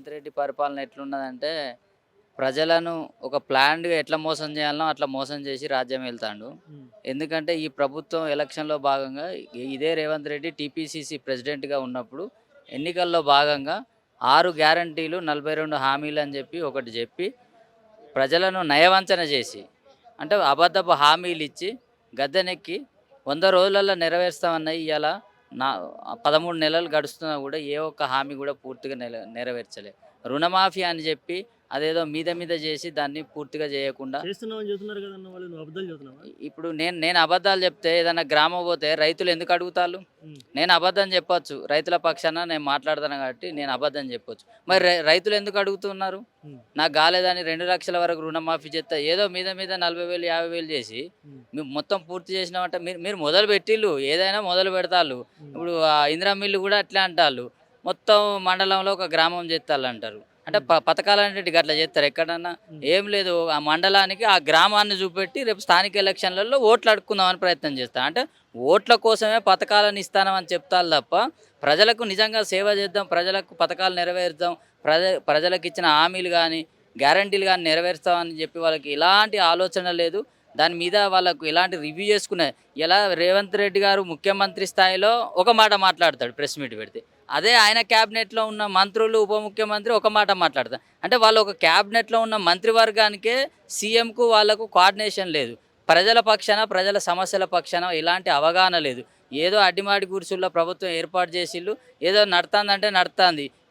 రేవంత్ రెడ్డి పరిపాలన ఎట్లున్నదంటే ప్రజలను ఒక ప్లాన్డ్‌గా ఎట్లా మోసం చేయాలనో అట్లా మోసం చేసి రాజ్యం వెళ్తాండు. హ్మ్. ఎందుకంటే ఈ ప్రభుత్వం ఎలక్షన్‌లో భాగంగా ఇదే రేవంత్ రెడ్డి టీపీసీసీ ప్రెసిడెంట్‌గా ఉన్నప్పుడు ఎన్నికల్లో భాగంగా 6 గ్యారంటీలు 42 హామీలు అని చెప్పి ఒకటి చెప్పి ప్రజలను నయవంచన చేసి అంటే అబద్ధపు హామీలిచ్చి గద్దెనెక్కి 100 రోజులలో నెరవేరుస్తామన్నయి ఇయాల నా 13 నెలలు గడుస్తున్నా కూడా ఏ ఒక్క హామీ కూడా పూర్తిగా నెరవేర్చలే. రుణమాఫీ అని చెప్పి అదేదో మీద మీద చేసి దాన్ని పూర్తిగా చేయకుండా చేస్తున్నామని చెప్తున్నారు కదన్న వాళ్ళు. నువ్వు అబద్ధాలు చెప్తున్నావా? ఇప్పుడు నేను నేను అబద్ధాలు చెప్తే ఏదైనా గ్రామం పోతే రైతులు ఎందుకు అడుగుతాళ్ళు? హ్మ్. నేను అబద్ధం చెప్పొచ్చు. రైతుల పక్షాన నేను మాట్లాడతాను కాబట్టి నేను అబద్ధం చెప్పొచ్చు. మరి రైతులు ఎందుకు అడుగుతున్నారు? హ్మ్. నాకు కాలేదని 2,00,000 వరకు రుణమాఫీ చేస్తే ఏదో మీద మీద 40,000, 50,000 చేసి హ్మ్. మేము మొత్తం పూర్తి చేసినామంటే మీరు మీరు మొదలు పెట్టిల్లు. ఏదైనా మొదలు పెడతాళ్ళు. హ్మ్. ఇప్పుడు ఇందిరా మిల్లు కూడా అట్లే అంటాళ్ళు. మొత్తం మండలంలో ఒక గ్రామం చేస్తాళ్ళంటారు. అంటే హ్మ్. పథకాలన్నిటికి అట్లా చేస్తారా ఎక్కడన్నా? హ్మ్. ఏం లేదు. ఆ మండలానికి, ఆ గ్రామాన్ని చూపెట్టి రేపు స్థానిక ఎలక్షన్‌లలో ఓట్లు అడుక్కుందామని ప్రయత్నం చేస్తారు. అంటే ఓట్ల కోసమే పథకాలను ఇస్తానమని చెప్తాళ్ళు తప్ప, ప్రజలకు నిజంగా సేవ చేద్దాం, ప్రజలకు పథకాలు నెరవేరుద్దాం, ప్రజలకిచ్చిన హామీలు గానీ, గ్యారంటీలు గానీ నెరవేరుస్తామని చెప్పి వాళ్ళకి ఎలాంటి ఆలోచన లేదు. దాని మీద వాళ్ళకు ఎలాంటి రివ్యూ చేసుకునే ఇలా రేవంత్ రెడ్డి గారు ముఖ్యమంత్రి స్థాయిలో ఒక మాట మాట్లాడతాడు ప్రెస్ మీట్ పెడితే. అదే ఆయన క్యాబినెట్‌లో ఉన్న మంత్రులు, ఉప ముఖ్యమంత్రి ఒక మాట మాట్లాడతారు. అంటే వాళ్ళు ఒక క్యాబినెట్‌లో ఉన్న మంత్రివర్గానికే సీఎంకు వాళ్ళకు కోఆర్డినేషన్ లేదు. ప్రజల పక్షాన, ప్రజల సమస్యల పక్షాన ఎలాంటి అవగాహన లేదు. ఏదో అడ్డిమాడి గుడిసెల్లో ప్రభుత్వం ఏర్పాటు చేసిల్లు. ఏదో నడతాందంటే నడతాంది.